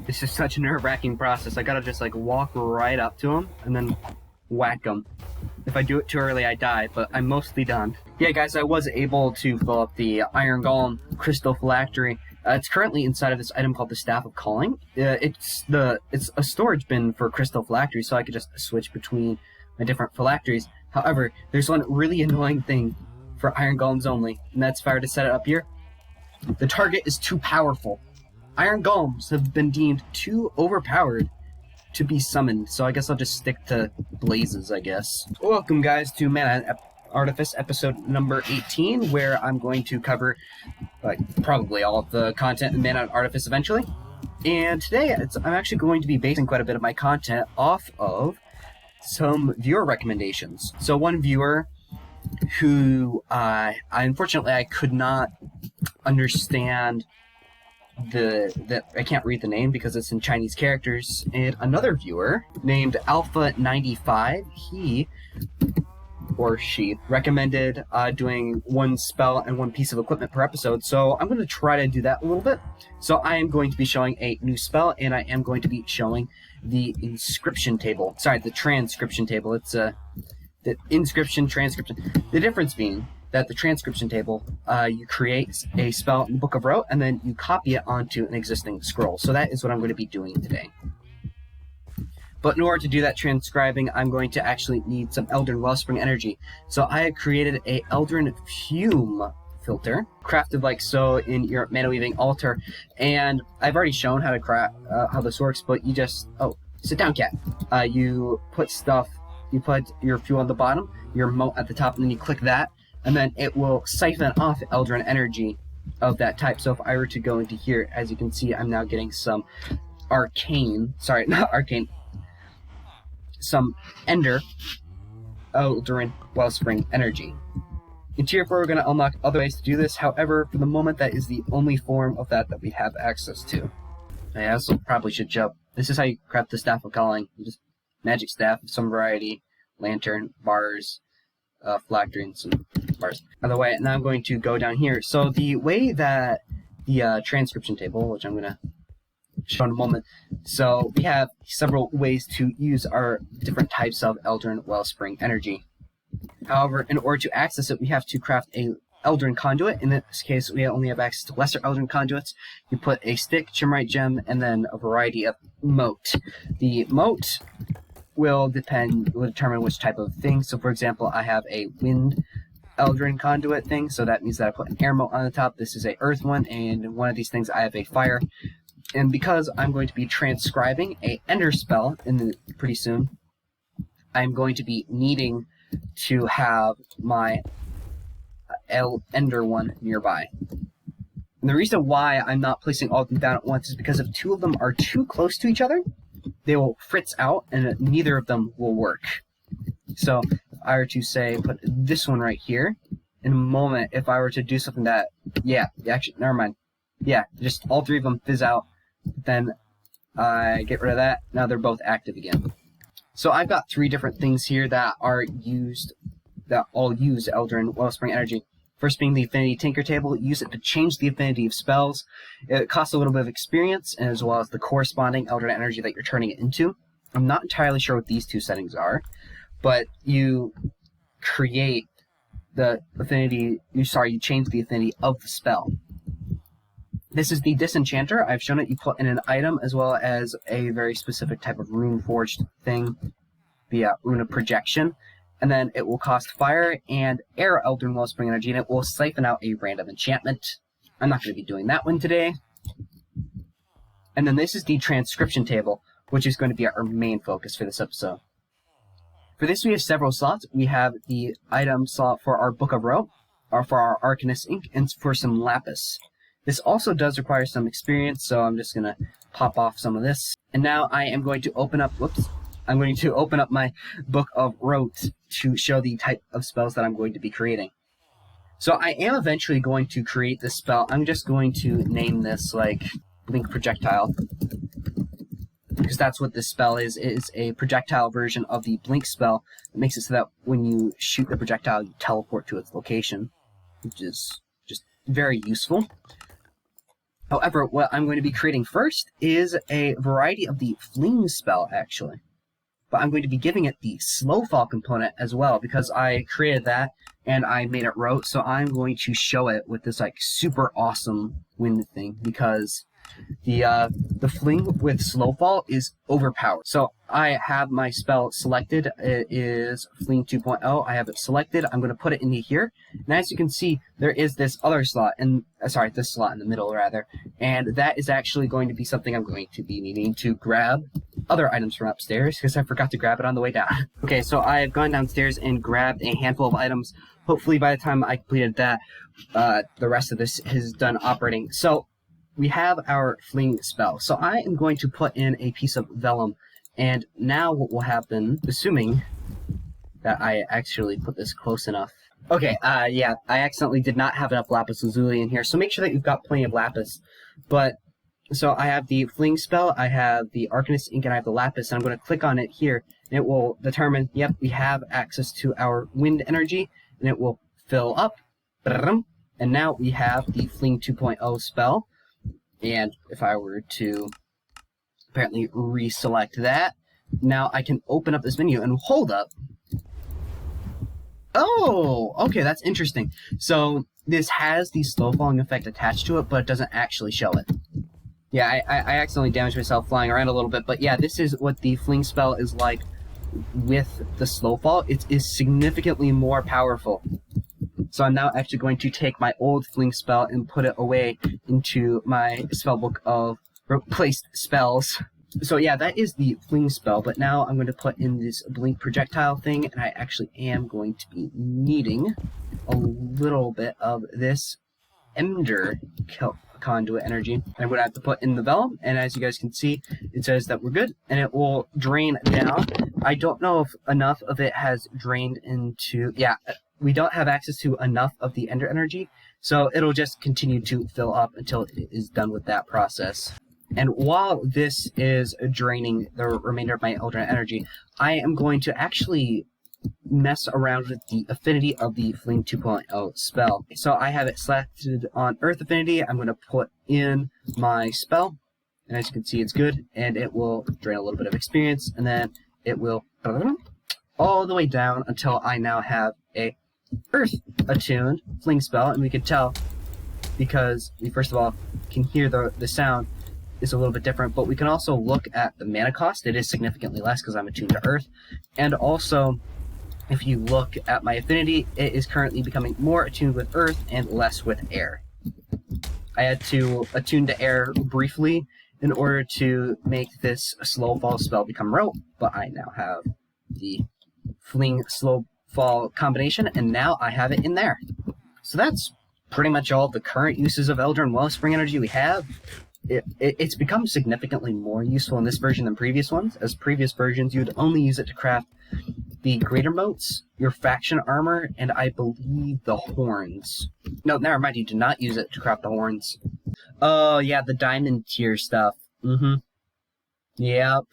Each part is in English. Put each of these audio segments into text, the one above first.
This is such a nerve-wracking process. I gotta just like walk right up to him and then whack him. If I do it too early, I die, but I'm mostly done. Yeah, guys, I was able to fill up the Iron Golem Crystal Phylactery. It's currently inside of this item called the Staff of Calling. It's a storage bin for Crystal Phylactery, so I could just switch between my different phylacteries. However, there's one really annoying thing for Iron Golems only, and that's if I were to set it up here. The target is too powerful. Iron Golems have been deemed too overpowered to be summoned, so I guess I'll just stick to Blazes, I guess. Welcome, guys, to Mana and Artifice episode number 18, where I'm going to cover probably all of the content in Mana and Artifice eventually. And today, I'm actually going to be basing quite a bit of my content off of some viewer recommendations. So one viewer who, unfortunately, I could not understand I can't read the name because it's in Chinese characters, and another viewer named Alpha95, he or she recommended doing one spell and one piece of equipment per episode, so I'm going to try to do that a little bit. So I am going to be showing a new spell, and I am going to be showing the inscription table. Sorry, the transcription table. It's the inscription, transcription. The difference being that the transcription table, you create a spell in the Book of Rote, and then you copy it onto an existing scroll. So that is what I'm going to be doing today. But in order to do that transcribing, I'm going to actually need some Eldrin Wellspring Energy. So I have created a Eldrin Fume filter, crafted like so in your Mana Weaving altar. And I've already shown how to craft how this works, but you just... Oh, sit down, cat. You put your fuel on the bottom, your moat at the top, and then you click that, and then it will siphon off Eldrin energy of that type. So if I were to go into here, as you can see, I'm now getting some some Ender Eldrin Wellspring energy. In Tier 4, we're going to unlock other ways to do this. However, for the moment, that is the only form of that we have access to. I also probably should jump. This is how you craft the Staff of Calling. You just magic staff of some variety, lantern, bars, phylactery, and some bars. By the way, now I'm going to go down here. So the way that the transcription table, which I'm going to show in a moment, so we have several ways to use our different types of Eldrin Wellspring energy. However, in order to access it, we have to craft a Eldrin conduit. In this case, we only have access to lesser Eldrin conduits. You put a stick, chimrite gem, and then a variety of moat. The moat will determine which type of thing. So for example, I have a wind Eldrin conduit thing, so that means that I put an air moat on the top. This is a earth one, and one of these things I have a fire. And because I'm going to be transcribing a ender spell pretty soon, I'm going to be needing to have my ender one nearby. And the reason why I'm not placing all of them down at once is because if two of them are too close to each other, they will fritz out, and neither of them will work. So if I were to say, put this one right here, in a moment, if I were to do something that, actually, never mind. Yeah, just all three of them fizz out, then I get rid of that. Now they're both active again. So I've got three different things here that all use Eldrin Wellspring Energy. First being the Affinity Tinker table. Use it to change the affinity of spells. It costs a little bit of experience, as well as the corresponding Eldrin energy that you're turning it into. I'm not entirely sure what these two settings are, but you create the affinity, you change the affinity of the spell. This is the Disenchanter. I've shown it. You put in an item as well as a very specific type of rune forged thing, the Rune of Projection. And then it will cost fire and air Eldrin Wellspring energy, and it will siphon out a random enchantment. I'm not going to be doing that one today. And then this is the transcription table, which is going to be our main focus for this episode. For this, we have several slots. We have the item slot for our Book of Rote, or for our Arcanist ink, and for some lapis. This also does require some experience, so I'm just going to pop off some of this. And now I am going to open up, I'm going to open up my Book of Rote to show the type of spells that I'm going to be creating. So I am eventually going to create this spell. I'm just going to name this, like, Blink Projectile, because that's what this spell is. It is a projectile version of the Blink spell. It makes it so that when you shoot the projectile, you teleport to its location, which is just very useful. However, what I'm going to be creating first is a variety of the Fling spell, actually. But I'm going to be giving it the slow fall component as well, because I created that and I made it rote, so I'm going to show it with this like super awesome wind thing, because the Fling with slow fall is overpowered. So I have my spell selected. It is Fling 2.0. I have it selected. I'm going to put it into here. And as you can see, there is this other slot, and sorry, this slot in the middle rather. And that is actually going to be something I'm going to be needing to grab other items from upstairs, because I forgot to grab it on the way down. Okay, so I've gone downstairs and grabbed a handful of items. Hopefully by the time I completed that, the rest of this is done operating. So we have our Fling spell. So I am going to put in a piece of vellum, and now what will happen, assuming that I actually put this close enough. Okay, yeah, I accidentally did not have enough lapis lazuli in here, so make sure that you've got plenty of lapis. But, so I have the Fling spell, I have the Arcanist ink, and I have the lapis, and I'm going to click on it here, and it will determine, yep, we have access to our wind energy, and it will fill up. And now we have the Fling 2.0 spell. And if I were to apparently reselect that, now I can open up this menu and hold up. Oh, okay, that's interesting. So this has the slow falling effect attached to it, but it doesn't actually show it. Yeah, I accidentally damaged myself flying around a little bit, but yeah, this is what the Fling spell is like with the slow fall. It is significantly more powerful. So I'm now actually going to take my old Fling spell and put it away into my spellbook of replaced spells. So yeah, that is the Fling spell, but now I'm going to put in this blink projectile thing, and I actually am going to be needing a little bit of this Ender conduit energy. I'm going to have to put in the vellum, and as you guys can see, it says that we're good, and it will drain down. I don't know if enough of it has drained into... Yeah, we don't have access to enough of the Ender energy, so it'll just continue to fill up until it is done with that process. And while this is draining the remainder of my Eldrin energy, I am going to actually mess around with the affinity of the Fling 2.0 spell. So I have it selected on Earth affinity. I'm going to put in my spell, and as you can see, it's good, and it will drain a little bit of experience, and then it will all the way down until I now have a Earth attuned Fling spell, and we can tell because we first of all can hear the sound is a little bit different, but we can also look at the mana cost. It is significantly less because I'm attuned to Earth, and also if you look at my affinity, it is currently becoming more attuned with Earth and less with air. I had to attune to air briefly in order to make this slow fall spell become rote, but I now have the Fling slow fall combination, and now I have it in there. So that's pretty much all the current uses of Eldrin Wellspring Energy we have. It's become significantly more useful in this version than previous ones. As previous versions, you'd only use it to craft the greater motes, your faction armor, and I believe the horns. No, never mind, you do not use it to craft the horns. Oh, yeah, the diamond tier stuff. Yep,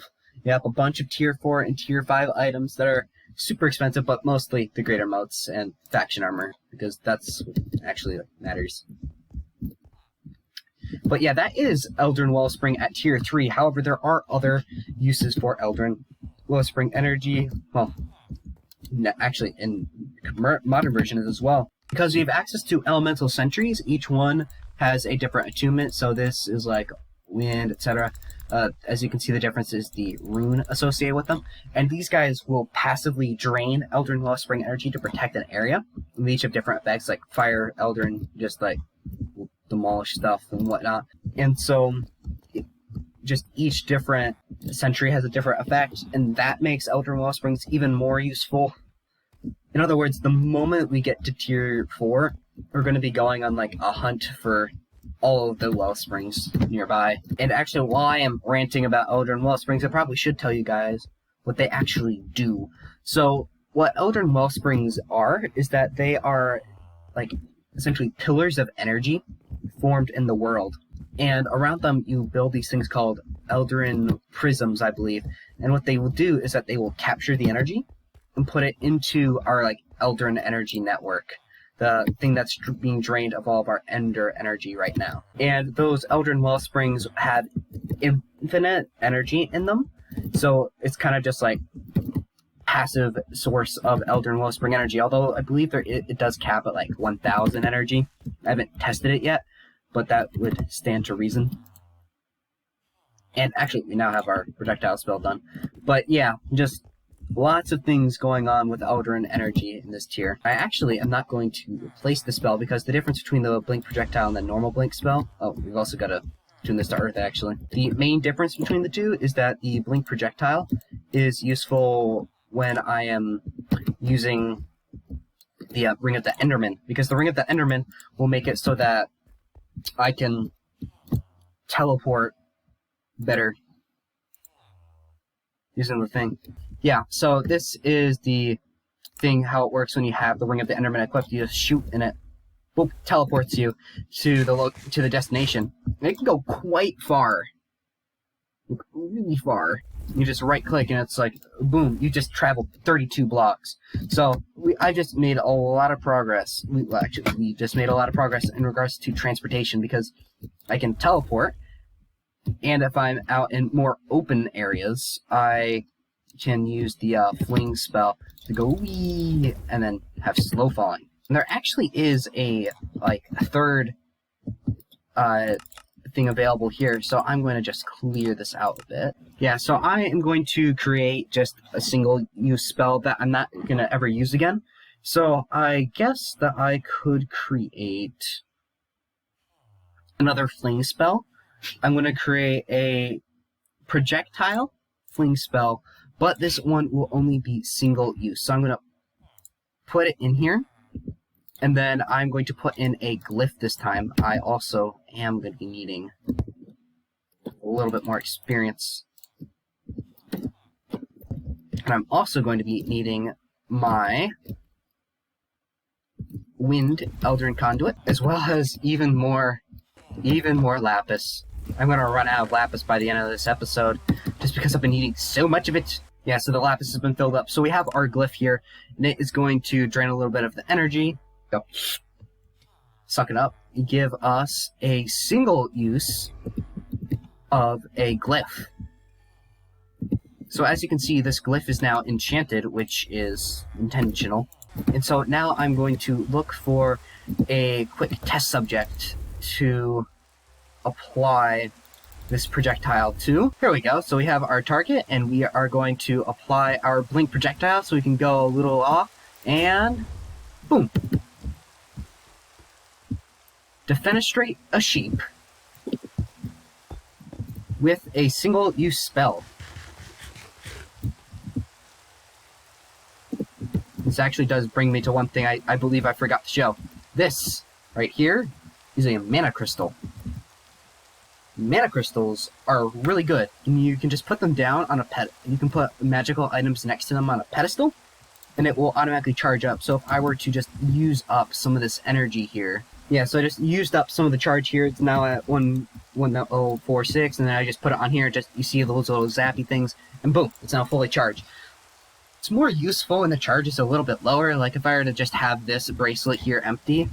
a bunch of tier 4 and tier 5 items that are super expensive, but mostly the greater motes and faction armor, because that's what actually matters. But yeah, that is Eldrin Wellspring at tier 3. However, there are other uses for Eldrin Wellspring Energy. Well, actually, in modern versions as well. Because we have access to elemental sentries, each one has a different attunement. So this is like wind, etc. As you can see, the difference is the rune associated with them. And these guys will passively drain Eldrin Wellspring Energy to protect an area. And they each have different effects, like fire, Eldrin, just like demolish stuff and whatnot. And so just each different sentry has a different effect, and that makes Eldrin Wellsprings even more useful. In other words, the moment we get to tier 4, we're going to be going on like a hunt for all of the Wellsprings nearby. And actually, while I am ranting about Eldrin Wellsprings, I probably should tell you guys what they actually do. So what Eldrin Wellsprings are is that they are like essentially pillars of energy formed in the world. And around them, you build these things called Eldrin prisms, I believe. And what they will do is that they will capture the energy and put it into our like Eldrin energy network the thing that's being drained of all of our Ender energy right now. And those Eldrin Wellsprings have infinite energy in them, so it's kind of just like passive source of Eldrin Wellspring energy, although I believe it does cap at like 1,000 energy. I haven't tested it yet, but that would stand to reason. And actually, we now have our projectile spell done. But yeah, just lots of things going on with Eldrin Energy in this tier. I actually am not going to replace the spell because the difference between the Blink Projectile and the normal Blink spell... Oh, we've also got to tune this to Earth, actually. The main difference between the two is that the Blink Projectile is useful when I am using the Ring of the Enderman, because the Ring of the Enderman will make it so that I can teleport better using the thing. Yeah, so this is the thing, how it works when you have the Ring of the Enderman equipped. You just shoot and it boop, teleports you to the destination. And it can go quite far. Really far. You just right click and it's like, boom, you just traveled 32 blocks. So I just made a lot of progress. We just made a lot of progress in regards to transportation because I can teleport. And if I'm out in more open areas, I can use the fling spell to go wee and then have slow falling. And there actually is a third thing available here, so I'm going to just clear this out a bit. Yeah, so I am going to create just a single use spell that I'm not going to ever use again. So I guess that I could create another fling spell. I'm going to create a projectile fling spell, but this one will only be single use. So I'm going to put it in here, and then I'm going to put in a glyph this time. I also am going to be needing a little bit more experience. And I'm also going to be needing my Wind Eldrin Conduit, as well as even more lapis. I'm going to run out of lapis by the end of this episode, just because I've been eating so much of it. Yeah, so the lapis has been filled up. So we have our glyph here, and it is going to drain a little bit of the energy. Go. Suck it up. Give us a single use of a glyph. So as you can see, this glyph is now enchanted, which is intentional. And so now I'm going to look for a quick test subject to apply this projectile to. Here we go. So we have our target, and we are going to apply our blink projectile so we can go a little off, and boom. Defenestrate a sheep with a single use spell. This actually does bring me to one thing I believe I forgot to show. This right here is a mana crystal. Mana crystals are really good, and you can just put them down on a you can put magical items next to them on a pedestal, and it will automatically charge up. So if I were to just use up some of this energy here, yeah, so I just used up some of the charge here. It's now at 1.046, and then I just put it on here. Just you see those little zappy things, and boom, it's now fully charged. It's more useful when the charge is a little bit lower. Like if I were to just have this bracelet here empty,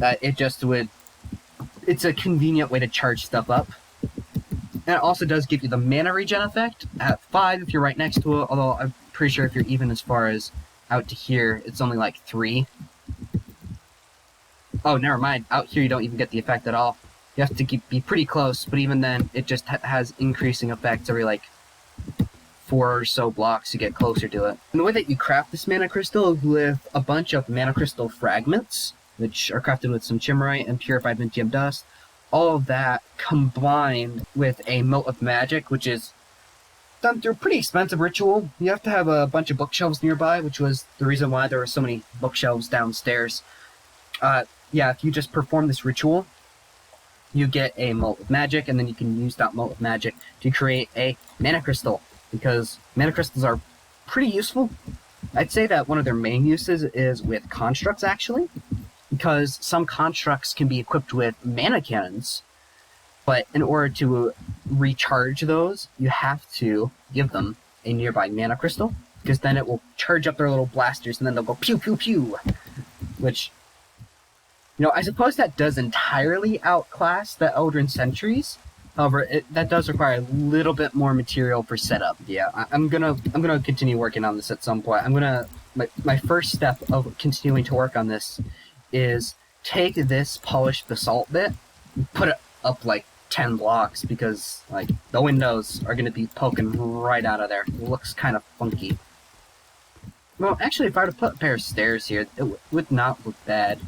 it just would. It's a convenient way to charge stuff up. And it also does give you the mana regen effect at 5 if you're right next to it, although I'm pretty sure if you're even as far as out to here, it's only like 3. Oh, never mind. Out here you don't even get the effect at all. You have to be pretty close, but even then, it just has increasing effects every like 4 or so blocks to get closer to it. And the way that you craft this mana crystal is with a bunch of mana crystal fragments, which are crafted with some chimmerite and purified Mintium dust. All of that combined with a Mote of Magic, which is done through a pretty expensive ritual. You have to have a bunch of bookshelves nearby, which was the reason why there were so many bookshelves downstairs. Yeah, if you just perform this ritual, you get a Mote of Magic, and then you can use that Mote of Magic to create a mana crystal, because mana crystals are pretty useful. I'd say that one of their main uses is with constructs, actually, because some constructs can be equipped with mana cannons, but in order to recharge those, you have to give them a nearby mana crystal, because then it will charge up their little blasters, and then they'll go pew pew pew, which I suppose that does entirely outclass the Eldrin Sentries. However, that does require a little bit more material for setup. Yeah, I'm gonna continue working on this at some point. My first step of continuing to work on this is take this polished basalt bit, and put it up like 10 blocks, because like the windows are gonna be poking right out of there. It looks kind of funky. Well, actually, if I were to put a pair of stairs here, it would not look bad.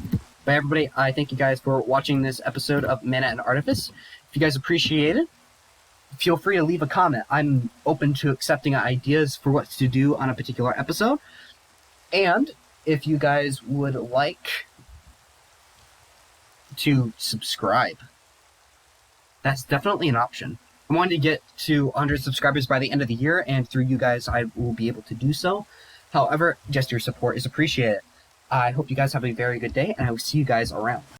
But everybody, I thank you guys for watching this episode of Mana and Artifice. If you guys appreciate it, feel free to leave a comment. I'm open to accepting ideas for what to do on a particular episode. And if you guys would like to subscribe, that's definitely an option. I wanted to get to 100 subscribers by the end of the year, and through you guys, I will be able to do so. However, just your support is appreciated. I hope you guys have a very good day, and I will see you guys around.